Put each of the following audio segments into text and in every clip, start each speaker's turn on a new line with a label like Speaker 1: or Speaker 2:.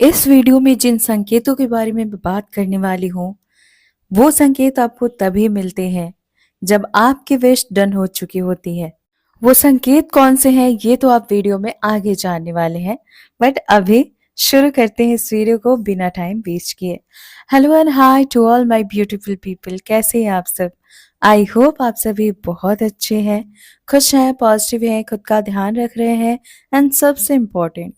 Speaker 1: इस वीडियो में जिन संकेतों के बारे में मैं बात करने वाली हूँ, वो संकेत आपको तभी मिलते हैं जब आपकी विश डन हो चुकी होती है। वो संकेत कौन से हैं ये तो आप वीडियो में आगे जानने वाले हैं, बट अभी शुरू करते हैं इस वीडियो को बिना टाइम वेस्ट किए। Hello and hi to all my beautiful people, कैसे हैं आप सब? आई होप आप सभी बहुत अच्छे हैं, खुश हैं, पॉजिटिव हैं, खुद का ध्यान रख रहे हैं एंड सबसे इम्पोर्टेंट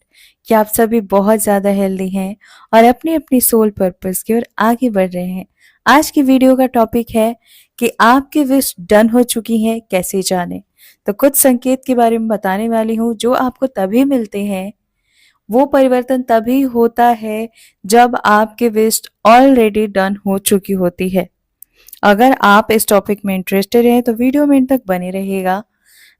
Speaker 1: कि आप सभी बहुत ज़्यादा हेल्दी हैं और अपनी अपनी सोल पर्पस की ओर आगे बढ़ रहे हैं। आज की वीडियो का टॉपिक है कि आपकी विश डन हो चुकी है कैसे जाने। तो कुछ संकेत के बारे में बताने वाली हूँ जो आपको तभी मिलते हैं, वो परिवर्तन तभी होता है जब आपकी विश ऑलरेडी डन हो चुकी होती है। अगर आप इस टॉपिक में इंटरेस्टेड हैं तो वीडियो में तक बने रहिएगा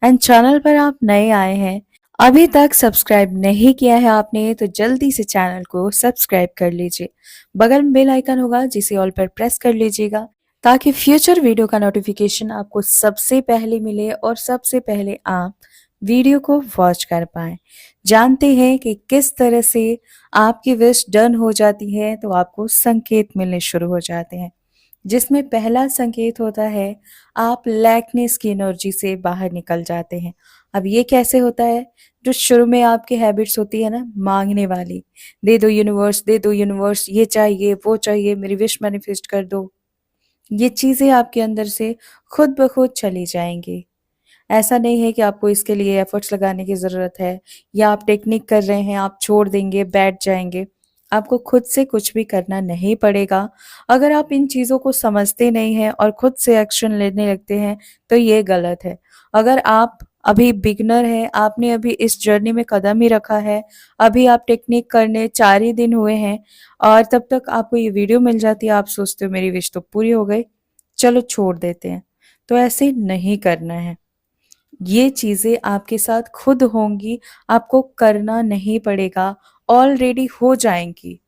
Speaker 1: एंड चैनल पर आप नए आए हैं, अभी तक सब्सक्राइब नहीं किया है आपने तो जल्दी से चैनल को सब्सक्राइब कर लीजिए। बगल में बेल आइकन होगा जिसे ऑल पर प्रेस कर लीजिएगा ताकि फ्यूचर वीडियो का नोटिफिकेशन आपको सबसे पहले मिले और सबसे पहले आप वीडियो को वॉच कर पाएं। जानते हैं कि किस तरह से आपकी विश डन हो जाती है तो आपको संकेत मिलने शुरू हो जाते हैं, जिसमें पहला संकेत होता है आप लैकनेस की एनर्जी से बाहर निकल जाते हैं। अब ये कैसे होता है? जो शुरू में आपकी हैबिट्स होती है ना, मांगने वाली, दे दो यूनिवर्स, दे दो यूनिवर्स, ये चाहिए, वो चाहिए, मेरी विश मैनिफेस्ट कर दो, ये चीजें आपके अंदर से खुद ब खुद चली जाएंगी। ऐसा नहीं है कि आपको इसके लिए एफर्ट्स लगाने की ज़रूरत है या आप टेक्निक कर रहे हैं, आप छोड़ देंगे, बैठ जाएँगे। आपको खुद से कुछ भी करना नहीं पड़ेगा। अगर आप इन चीज़ों को समझते नहीं हैं और खुद से एक्शन लेने लगते हैं, तो ये गलत है। अगर आप अभी बिगिनर हैं, आपने अभी इस जर्नी में कदम ही रखा है, अभी आप टेक्निक करने 4 ही दिन हुए हैं और तब तक आपको ये वीडियो मिल जाती है, आप सोचते हो मेरी विश तो पूरी हो गई, चलो छोड़ देते हैं। तो ऐसे नहीं करना है। ये चीज़ें आपके साथ खुद होंगी, आपको करना नहीं पड़ेगा, ऑलरेडी हो जाएँगी।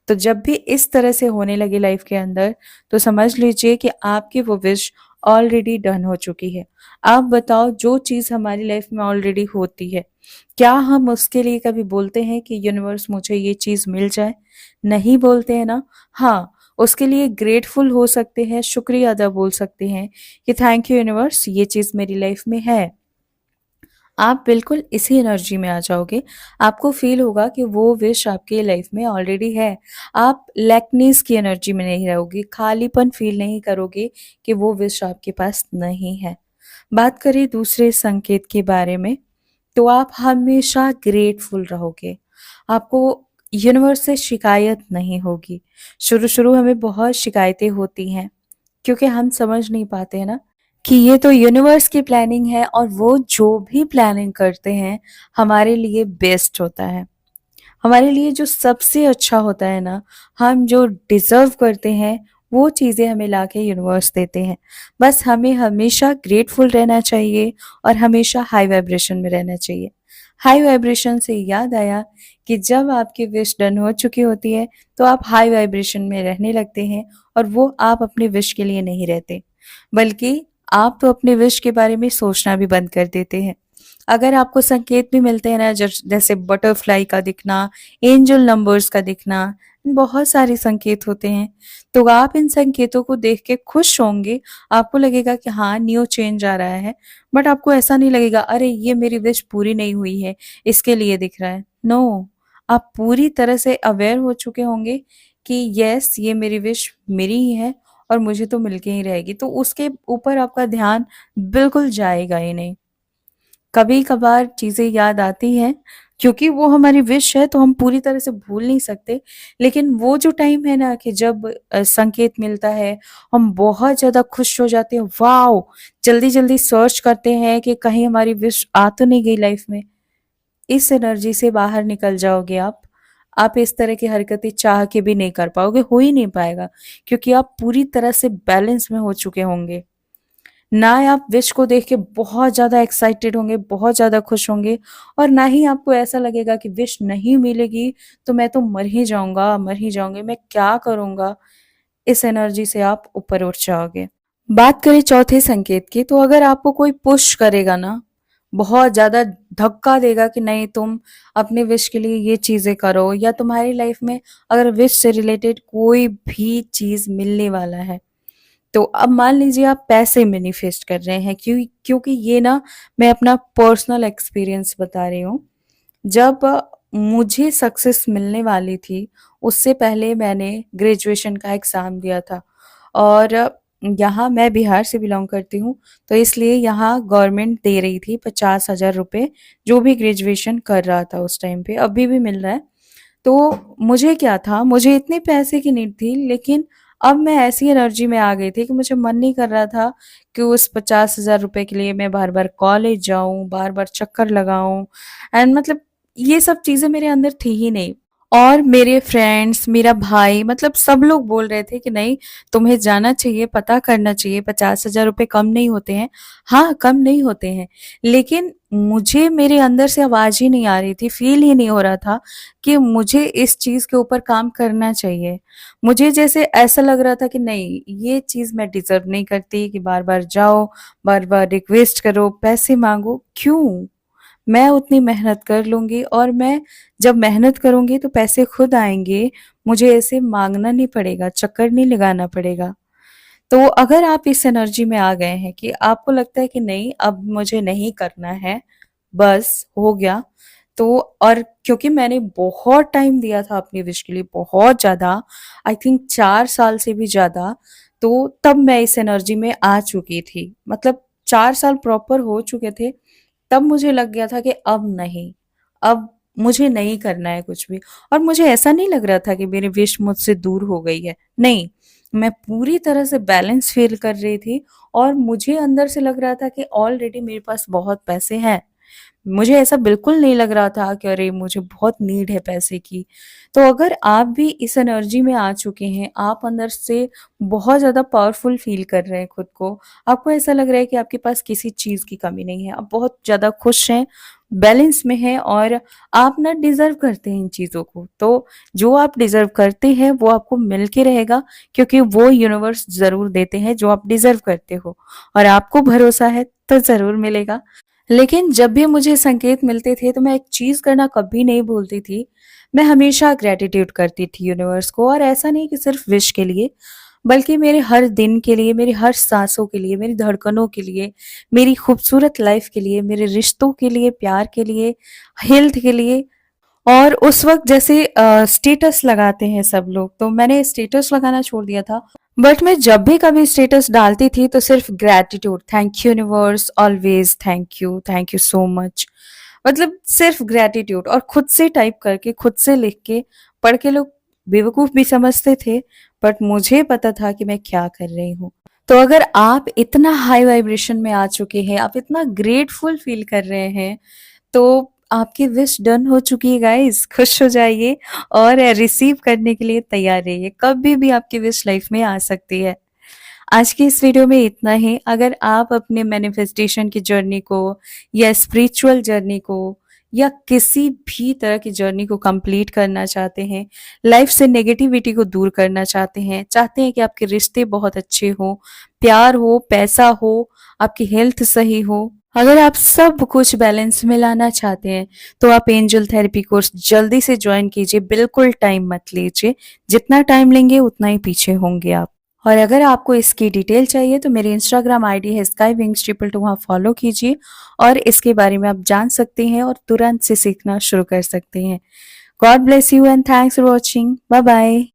Speaker 1: तो जब भी इस तरह से होने लगे लाइफ के अंदर, तो समझ लीजिए कि आपकी वो विश ऑलरेडी डन हो चुकी है। आप बताओ, जो चीज़ हमारी लाइफ में ऑलरेडी होती है, क्या हम उसके लिए कभी बोलते हैं कि यूनिवर्स मुझे ये चीज़ मिल जाए? नहीं बोलते हैं ना? हाँ, उसके लिए ग्रेटफुल हो सकते हैं, शुक्रिया अदा बोल सकते हैं कि थैंक यू यूनिवर्स, ये चीज़ मेरी लाइफ में है। आप बिल्कुल इसी एनर्जी में आ जाओगे। आपको फ़ील होगा कि वो विश आपके लाइफ में ऑलरेडी है। आप लैकनेस की एनर्जी में नहीं रहोगे, खालीपन फ़ील नहीं करोगे कि वो विश आपके पास नहीं है। बात करें दूसरे संकेत के बारे में, तो आप हमेशा ग्रेटफुल रहोगे। आपको यूनिवर्स से शिकायत नहीं होगी। शुरू-शुरू हमें बहुत शिकायतें होती हैं, क्योंकि हम समझ नहीं पाते हैं ना कि ये तो यूनिवर्स की प्लानिंग है और वो जो भी प्लानिंग करते हैं हमारे लिए बेस्ट होता है। हमारे लिए जो सबसे अच्छा होता है ना, हम जो डिज़र्व करते हैं वो चीज़ें हमें लाके यूनिवर्स देते हैं। बस हमें हमेशा ग्रेटफुल रहना चाहिए और हमेशा हाई वाइब्रेशन में रहना चाहिए। हाई वाइब्रेशन से याद आया कि जब आपकी विश डन हो चुकी होती है तो आप हाई वाइब्रेशन में रहने लगते हैं और वो आप अपनी विश के लिए नहीं रहते, बल्कि आप तो अपने विश के बारे में सोचना भी बंद कर देते हैं। अगर आपको संकेत भी मिलते हैं ना, जैसे बटरफ्लाई का दिखना, एंजल नंबर्स का दिखना, बहुत सारे संकेत होते हैं, तो आप इन संकेतों को देख के खुश होंगे। आपको लगेगा कि हाँ, न्यू चेंज आ रहा है, बट आपको ऐसा नहीं लगेगा अरे ये मेरी विश पूरी नहीं हुई है इसके लिए दिख रहा है। नो, आप पूरी तरह से अवेयर हो चुके होंगे कि यस, ये मेरी विश मेरी ही है और मुझे तो मिलके ही रहेगी, तो उसके ऊपर आपका ध्यान बिल्कुल जाएगा ही नहीं। कभी-कभार चीज़ें याद आती हैं, क्योंकि वो हमारी विश है तो हम पूरी तरह से भूल नहीं सकते। लेकिन वो जो टाइम है ना कि जब संकेत मिलता है, हम बहुत ज़्यादा खुश हो जाते हैं, वॉव! जल्दी-जल्दी सर्च करते हैं कि कहीं हमारी विश आ तो नहीं गई लाइफ में। इस एनर्जी से बाहर निकल जाओगे आप। आप इस तरह की हरकतें चाह के भी नहीं कर पाओगे, हो ही नहीं पाएगा, क्योंकि आप पूरी तरह से बैलेंस में हो चुके होंगे। ना आप विश को देख के बहुत ज़्यादा एक्साइटेड होंगे, बहुत ज़्यादा खुश होंगे, और ना ही आपको ऐसा लगेगा कि विश नहीं मिलेगी तो मैं तो मर ही जाऊँगा, मर ही जाऊँगी, मैं क्या करूँगा? इस एनर्जी से आप ऊपर उठ जाओगे। बात करें चौथे संकेत की, तो अगर आपको कोई पुश करेगा ना, बहुत ज़्यादा धक्का देगा कि नहीं तुम अपने विश के लिए ये चीज़ें करो, या तुम्हारी लाइफ में अगर विश से रिलेटेड कोई भी चीज़ मिलने वाला है, तो अब मान लीजिए आप पैसे मैनिफेस्ट कर रहे हैं, क्योंकि ये ना मैं अपना पर्सनल एक्सपीरियंस बता रही हूँ। जब मुझे सक्सेस मिलने वाली थी, उससे पहले मैंने ग्रेजुएशन का एग्ज़ाम दिया था, और यहाँ मैं बिहार से बिलॉन्ग करती हूँ, तो इसलिए यहाँ गवर्नमेंट दे रही थी 50,000 रुपए, जो भी ग्रेजुएशन कर रहा था उस टाइम पे, अभी भी मिल रहा है। तो मुझे क्या था, मुझे इतने पैसे की नीड थी, लेकिन अब मैं ऐसी एनर्जी में आ गई थी कि मुझे मन नहीं कर रहा था कि उस 50,000 रुपए के लिए मैं बार-बार कॉलेज जाऊँ, बार-बार चक्कर लगाऊँ, एंड मतलब ये सब चीज़ें मेरे अंदर थी ही नहीं। और मेरे फ्रेंड्स, मेरा भाई, मतलब सब लोग बोल रहे थे कि नहीं, तुम्हें जाना चाहिए, पता करना चाहिए, 50,000 रुपए कम नहीं होते हैं। हाँ, कम नहीं होते हैं, लेकिन मुझे मेरे अंदर से आवाज़ ही नहीं आ रही थी, फ़ील ही नहीं हो रहा था कि मुझे इस चीज़ के ऊपर काम करना चाहिए। मुझे जैसे ऐसा लग रहा था कि नहीं, ये चीज़ मैं डिज़र्व नहीं करती कि बार-बार जाओ, बार-बार रिक्वेस्ट करो, पैसे माँगो, क्यों? मैं उतनी मेहनत कर लूँगी, और मैं जब मेहनत करूँगी तो पैसे खुद आएँगे, मुझे ऐसे माँगना नहीं पड़ेगा, चक्कर नहीं लगाना पड़ेगा। तो अगर आप इस एनर्जी में आ गए हैं कि आपको लगता है कि नहीं, अब मुझे नहीं करना है, बस हो गया, तो और क्योंकि मैंने बहुत टाइम दिया था अपनी विश के लिए, बहुत ज़्यादा, आई थिंक 4 साल से भी ज़्यादा, तो तब मैं इस एनर्जी में आ चुकी थी। मतलब 4 साल प्रॉपर हो चुके थे, तब मुझे लग गया था कि अब नहीं, अब मुझे नहीं करना है कुछ भी। और मुझे ऐसा नहीं लग रहा था कि मेरी विश मुझसे दूर हो गई है, नहीं, मैं पूरी तरह से बैलेंस फ़ील कर रही थी, और मुझे अंदर से लग रहा था कि ऑलरेडी मेरे पास बहुत पैसे हैं। मुझे ऐसा बिल्कुल नहीं लग रहा था कि अरे मुझे बहुत नीड है पैसे की। तो अगर आप भी इस एनर्जी में आ चुके हैं, आप अंदर से बहुत ज़्यादा पावरफुल फ़ील कर रहे हैं खुद को, आपको ऐसा लग रहा है कि आपके पास किसी चीज़ की कमी नहीं है, आप बहुत ज़्यादा खुश हैं, बैलेंस में हैं, और आप ना डिज़र्व करते हैं इन चीज़ों को। तो जो आप डिज़र्व करते हैं वो आपको मिल के रहेगा, क्योंकि वो यूनिवर्स ज़रूर देते हैं जो आप डिज़र्व करते हो, और आपको भरोसा है तो ज़रूर मिलेगा। लेकिन जब भी मुझे संकेत मिलते थे तो मैं एक चीज़ करना कभी नहीं भूलती थी। मैं हमेशा ग्रैटिट्यूड करती थी यूनिवर्स को, और ऐसा नहीं कि सिर्फ़ विश के लिए, बल्कि मेरे हर दिन के लिए, मेरी हर साँसों के लिए, मेरी धड़कनों के लिए, मेरी खूबसूरत लाइफ़ के लिए, मेरे रिश्तों के लिए, प्यार के लिए, हेल्थ के लिए। और उस वक़्त जैसे स्टेटस लगाते हैं सब लोग, तो मैंने स्टेटस लगाना छोड़ दिया था। बट मैं जब भी कभी स्टेटस डालती थी तो सिर्फ़ gratitude, thank you universe, always thank you so much. मतलब सिर्फ़ ग्रैटिट्यूड, और खुद से टाइप करके, खुद से लिख के, पढ़ के लोग बेवकूफ़ भी समझते थे, बट मुझे पता था कि मैं क्या कर रही हूँ। तो अगर आप इतना हाई वाइब्रेशन में आ चुके हैं, आप इतना ग्रेटफुल फ़ील कर रहे हैं, तो आपकी विश डन हो चुकी है गाइस, खुश हो जाइए और रिसीव करने के लिए तैयार रहिए। कभी भी आपकी विश लाइफ में आ सकती है। आज की इस वीडियो में इतना ही। अगर आप अपने मैनिफेस्टेशन की जर्नी को, या स्पिरिचुअल जर्नी को, या किसी भी तरह की जर्नी को कंप्लीट करना चाहते हैं, लाइफ से नेगेटिविटी को दूर करना चाहते हैं कि आपके रिश्ते बहुत अच्छे हों, प्यार हो, पैसा हो, आपकी हेल्थ सही हो, अगर आप सब कुछ बैलेंस में लाना चाहते हैं, तो आप एंजल थेरेपी कोर्स जल्दी से ज्वाइन कीजिए, बिल्कुल टाइम मत लीजिए। जितना टाइम लेंगे उतना ही पीछे होंगे आप। और अगर आपको इसकी डिटेल चाहिए तो मेरी इंस्टाग्राम आईडी है स्काई विंग्स 222, वहाँ फॉलो कीजिए, और इसके बारे में आप जान सकते हैं और तुरंत से सीखना शुरू कर सकते हैं। God bless you and thanks for watching. Bye bye.